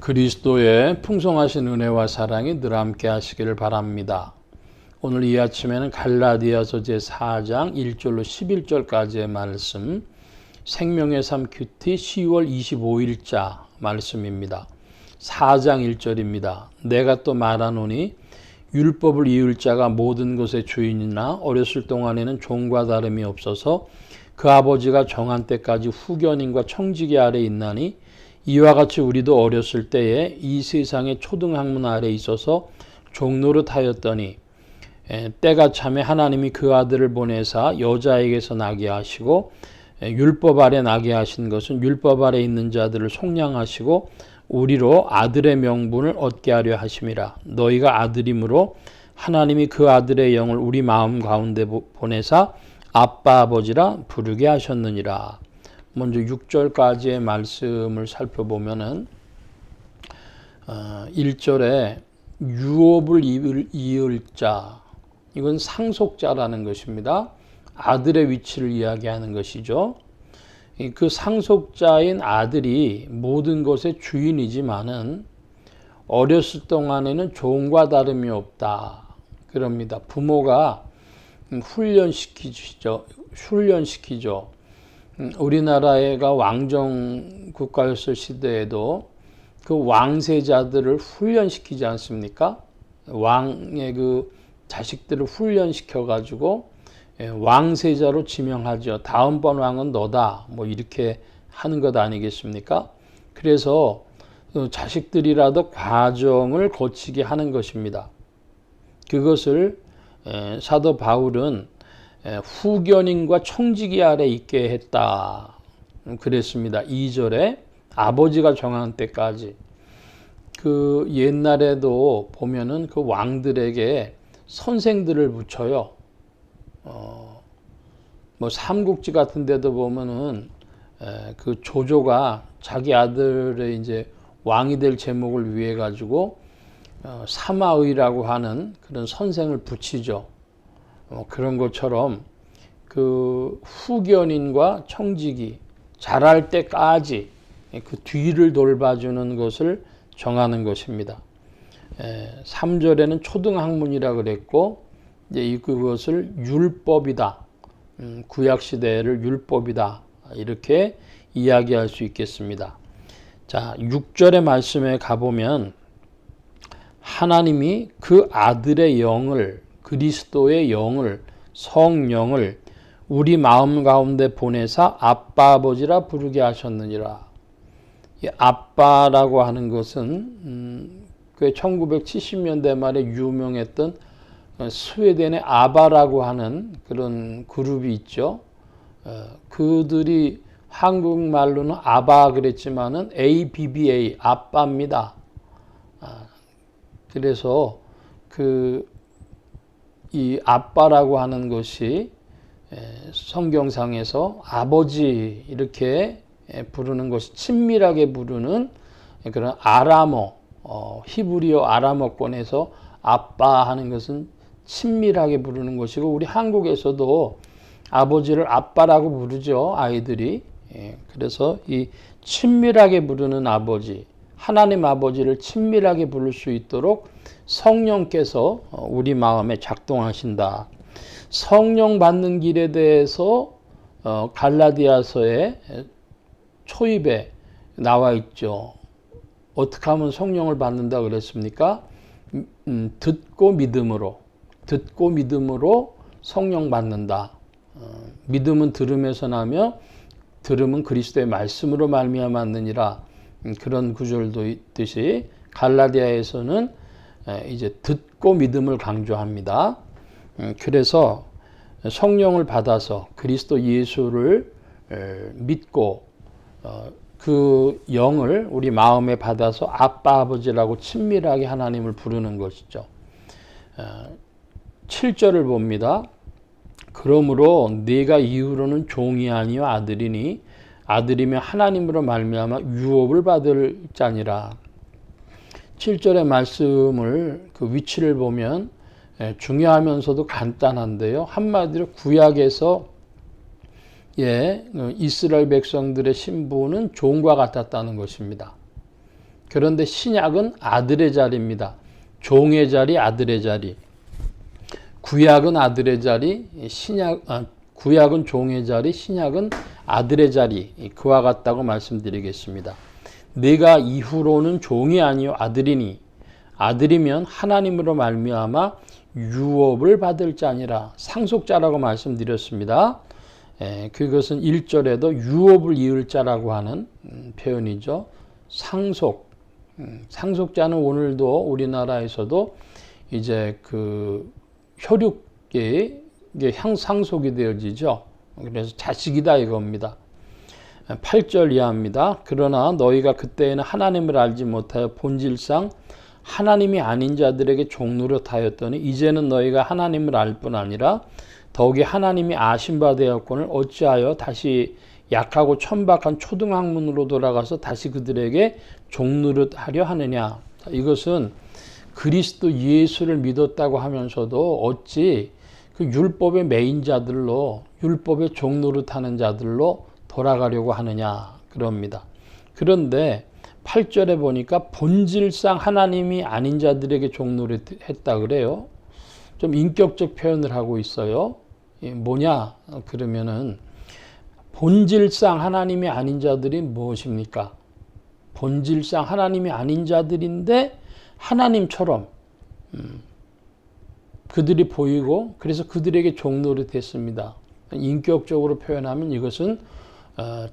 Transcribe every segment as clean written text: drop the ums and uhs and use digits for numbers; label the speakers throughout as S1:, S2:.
S1: 그리스도의 풍성하신 은혜와 사랑이 늘 함께 하시기를 바랍니다. 오늘 이 아침에는 갈라디아서 제4장 1절로 11절까지의 말씀, 생명의 삶 큐티 10월 25일자 말씀입니다. 4장 1절입니다. 내가 또 말하노니 율법을 이을 자가 모든 것의 주인이나 어렸을 동안에는 종과 다름이 없어서 그 아버지가 정한 때까지 후견인과 청지기 아래 있나니 이와 같이 우리도 어렸을 때에 이 세상의 초등학문 아래 있어서 종노릇하였더니 때가 차매 하나님이 그 아들을 보내사 여자에게서 나게 하시고 율법 아래 나게 하신 것은 율법 아래 있는 자들을 속량하시고 우리로 아들의 명분을 얻게 하려 하심이라. 너희가 아들이므로 하나님이 그 아들의 영을 우리 마음 가운데 보내사 아빠 아버지라 부르게 하셨느니라. 먼저 6절까지의 말씀을 살펴보면은 1절에 유업을 이을 자, 이건 상속자라는 것입니다. 아들의 위치를 이야기하는 것이죠. 그 상속자인 아들이 모든 것의 주인이지만은 어렸을 동안에는 종과 다름이 없다. 그럽니다. 부모가 훈련시키죠. 우리나라가 왕정 국가였을 시대에도 그 왕세자들을 훈련시키지 않습니까? 왕의 그 자식들을 훈련시켜 가지고 왕세자로 지명하죠. 다음번 왕은 너다. 뭐 이렇게 하는 것 아니겠습니까? 그래서 자식들이라도 과정을 거치게 하는 것입니다. 그것을 사도 바울은 후견인과 청지기 아래 있게 했다. 그랬습니다. 2절에 아버지가 정한 때까지. 그 옛날에도 보면은 그 왕들에게 선생들을 붙여요. 뭐 삼국지 같은 데도 보면은 그 조조가 자기 아들의 이제 왕이 될 제목을 위해 가지고 사마의라고 하는 그런 선생을 붙이죠. 그런 것처럼 그 후견인과 청지기 자랄 때까지 그 뒤를 돌봐주는 것을 정하는 것입니다. 3절에는 초등학문이라 그랬고 이제 그것을 율법이다. 구약시대를 율법이다. 이렇게 이야기할 수 있겠습니다. 자, 6절의 말씀에 가보면 하나님이 그 아들의 영을 그리스도의 영을 성령을 우리 마음 가운데 보내사 아빠 아버지라 부르게 하셨느니라. 이 아빠라고 하는 것은 그 1970년대 말에 유명했던 스웨덴의 아바라고 하는 그런 그룹이 있죠. 그들이 한국말로는 아바 그랬지만은 ABBA 아빠입니다. 그래서 이 아빠라고 하는 것이 성경상에서 아버지 이렇게 부르는 것이 친밀하게 부르는 그런 아람어, 히브리어 아람어권에서 아빠 하는 것은 친밀하게 부르는 것이고 우리 한국에서도 아버지를 아빠라고 부르죠. 아이들이. 그래서 이 친밀하게 부르는 아버지, 하나님 아버지를 친밀하게 부를 수 있도록 성령께서 우리 마음에 작동하신다. 성령 받는 길에 대해서 갈라디아서의 초입에 나와 있죠. 어떻게 하면 성령을 받는다 그랬습니까? 듣고 믿음으로 성령 받는다. 믿음은 들음에서 나며 들음은 그리스도의 말씀으로 말미암아 받느니라. 그런 구절도 있듯이 갈라디아에서는 이제 듣고 믿음을 강조합니다. 그래서 성령을 받아서 그리스도 예수를 믿고 그 영을 우리 마음에 받아서 아빠 아버지라고 친밀하게 하나님을 부르는 것이죠. 7절을 봅니다. 그러므로 네가 이후로는 종이 아니요 아들이니 아들이면 하나님으로 말미암아 유업을 받을 자니라. 7절의 말씀을 그 위치를 보면 중요하면서도 간단한데요. 한마디로 구약에서 이스라엘 백성들의 신분은 종과 같았다는 것입니다. 그런데 신약은 아들의 자리입니다. 종의 자리, 아들의 자리. 구약은 아들의 자리, 구약은 종의 자리, 신약은 아들의 자리. 그와 같다고 말씀드리겠습니다. 내가 이후로는 종이 아니요 아들이니, 아들이면 하나님으로 말미암아 유업을 받을 자니라. 상속자라고 말씀드렸습니다. 그것은 1절에도 유업을 이을 자라고 하는 표현이죠. 상속자는 오늘도 우리나라에서도 이제 그 혈육계에 상속이 되어지죠. 그래서 자식이다 이겁니다. 8절 이하입니다. 그러나 너희가 그때에는 하나님을 알지 못하여 본질상 하나님이 아닌 자들에게 종노릇하였더니 이제는 너희가 하나님을 알 뿐 아니라 더욱이 하나님이 아신 바 되었거늘 어찌하여 다시 약하고 천박한 초등학문으로 돌아가서 다시 그들에게 종노릇하려 하느냐. 이것은 그리스도 예수를 믿었다고 하면서도 어찌 그 율법의 매인자들로, 율법의 종노릇하는 자들로 돌아가려고 하느냐 그럽니다. 그런데 8절에 보니까 본질상 하나님이 아닌 자들에게 종노릇했다 그래요. 좀 인격적 표현을 하고 있어요. 뭐냐 그러면은 본질상 하나님이 아닌 자들이 무엇입니까? 본질상 하나님이 아닌 자들인데 하나님처럼 그들이 보이고 그래서 그들에게 종노릇했습니다. 인격적으로 표현하면 이것은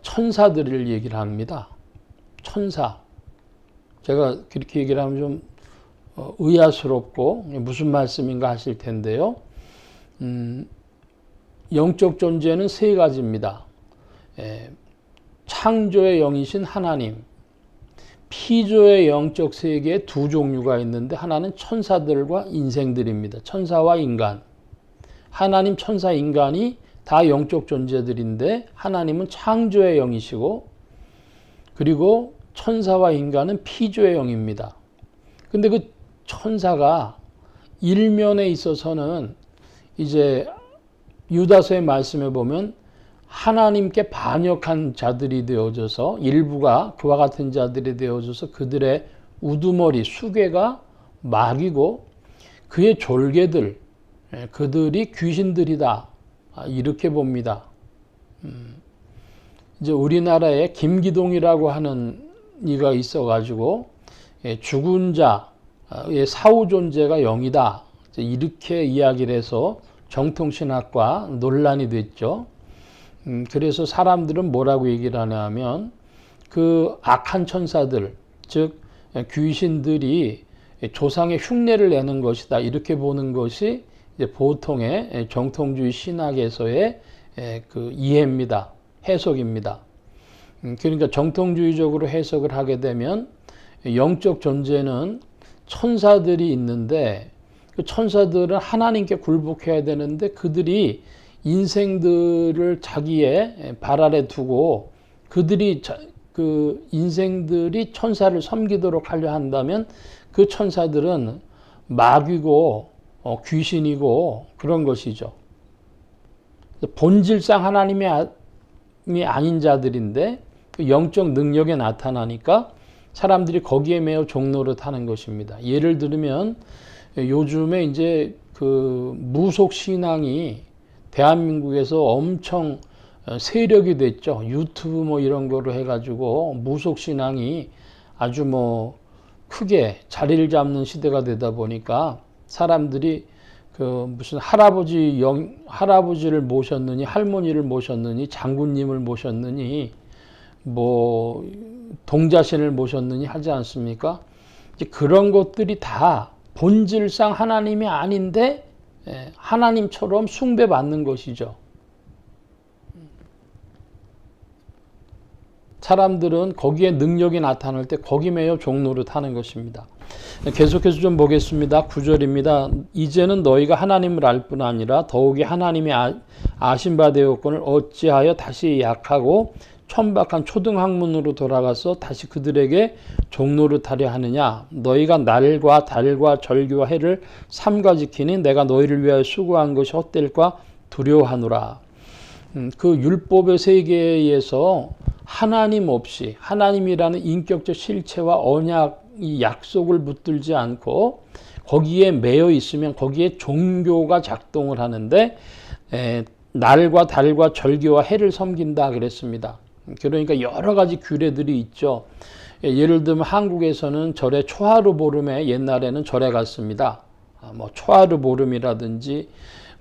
S1: 천사들을 얘기를 합니다. 천사. 제가 그렇게 얘기를 하면 좀 의아스럽고 무슨 말씀인가 하실 텐데요. 영적 존재는 세 가지입니다. 창조의 영이신 하나님, 피조의 영적 세계에 두 종류가 있는데 하나는 천사들과 인생들입니다. 천사와 인간. 하나님, 천사, 인간이 다 영적 존재들인데 하나님은 창조의 영이시고 그리고 천사와 인간은 피조의 영입니다. 근데 그 천사가 일면에 있어서는 이제 유다서의 말씀에 보면 하나님께 반역한 자들이 되어져서 일부가 그와 같은 자들이 되어져서 그들의 우두머리, 수괴가 마귀고 그의 졸개들, 그들이 귀신들이다. 이렇게 봅니다. 이제 우리나라에 김기동이라고 하는 이가 있어가지고 죽은 자의 사후 존재가 영이다. 이렇게 이야기를 해서 정통신학과 논란이 됐죠. 그래서 사람들은 뭐라고 얘기를 하냐면 그 악한 천사들, 즉 귀신들이 조상의 흉내를 내는 것이다. 이렇게 보는 것이 이제 보통의 정통주의 신학에서의 그 이해입니다. 해석입니다. 그러니까 정통주의적으로 해석을 하게 되면 영적 존재는 천사들이 있는데 그 천사들은 하나님께 굴복해야 되는데 그들이 인생들을 자기의 발 아래 두고 그들이 그 인생들이 천사를 섬기도록 하려 한다면 그 천사들은 마귀고 귀신이고 그런 것이죠. 본질상 하나님이 아닌 자들인데 그 영적 능력에 나타나니까 사람들이 거기에 매여 종노릇하는 것입니다. 예를 들면 요즘에 이제 그 무속 신앙이 대한민국에서 엄청 세력이 됐죠. 유튜브 뭐 이런 거로 해가지고 무속 신앙이 아주 뭐 크게 자리를 잡는 시대가 되다 보니까 사람들이 그 무슨 할아버지를 모셨느니 할머니를 모셨느니 장군님을 모셨느니 뭐 동자신을 모셨느니 하지 않습니까? 이제 그런 것들이 다 본질상 하나님이 아닌데 하나님처럼 숭배받는 것이죠. 사람들은 거기에 능력이 나타날 때 거기 매여 종노릇하는 것입니다. 계속해서 좀 보겠습니다. 9절입니다. 이제는 너희가 하나님을 알 뿐 아니라 더욱이 하나님이 아신 바 되었거늘 어찌하여 다시 약하고 천박한 초등학문으로 돌아가서 다시 그들에게 종노릇하려 하느냐. 너희가 날과 달과 절기와 해를 삼가 지키니 내가 너희를 위하여 수고한 것이 헛될까 두려워하노라. 그 율법의 세계에서 하나님 없이 하나님이라는 인격적 실체와 언약, 이 약속을 붙들지 않고 거기에 매여 있으면 거기에 종교가 작동을 하는데 날과 달과 절기와 해를 섬긴다 그랬습니다. 그러니까 여러 가지 규례들이 있죠. 예를 들면 한국에서는 절에 초하루 보름에 옛날에는 절에 갔습니다. 뭐 초하루 보름이라든지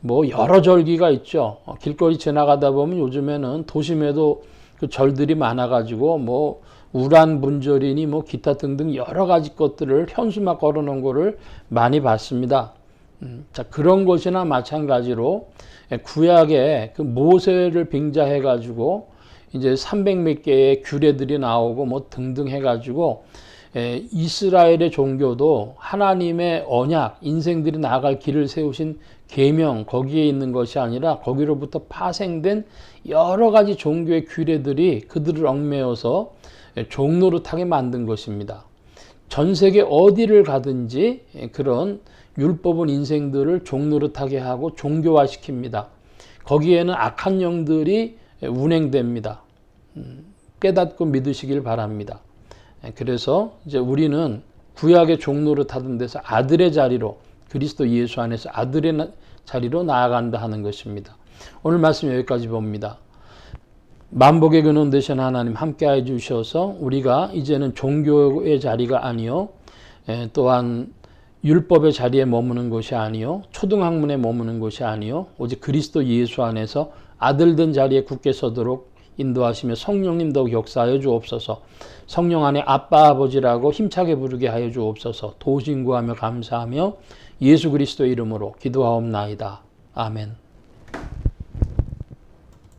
S1: 뭐 여러 절기가 있죠. 길거리 지나가다 보면 요즘에는 도심에도 그 절들이 많아가지고 뭐 우란분절이니 뭐 기타 등등 여러 가지 것들을 현수막 걸어놓은 거를 많이 봤습니다. 자, 그런 것이나 마찬가지로 구약에 그 모세를 빙자해가지고 이제 300몇 개의 규례들이 나오고 뭐 등등 해가지고 이스라엘의 종교도 하나님의 언약, 인생들이 나아갈 길을 세우신 계명, 거기에 있는 것이 아니라 거기로부터 파생된 여러 가지 종교의 규례들이 그들을 얽매여서 종노릇하게 만든 것입니다. 전 세계 어디를 가든지 그런 율법은 인생들을 종노릇하게 하고 종교화시킵니다. 거기에는 악한 영들이 운행됩니다. 깨닫고 믿으시길 바랍니다. 그래서 이제 우리는 구약의 종노릇하던 데서 아들의 자리로, 그리스도 예수 안에서 아들의 자리로 나아간다 하는 것입니다. 오늘 말씀 여기까지 봅니다. 만복의 근원 되신 하나님 함께해 주셔서 우리가 이제는 종교의 자리가 아니요, 또한 율법의 자리에 머무는 것이 아니요, 초등학문에 머무는 것이 아니요, 오직 그리스도 예수 안에서 아들된 자리에 굳게 서도록 인도하시며 성령님 더욱 역사하여 주옵소서. 성령 안에 아빠 아버지라고 힘차게 부르게 하여 주옵소서. 도신구하며 감사하며 예수 그리스도의 이름으로 기도하옵나이다. 아멘.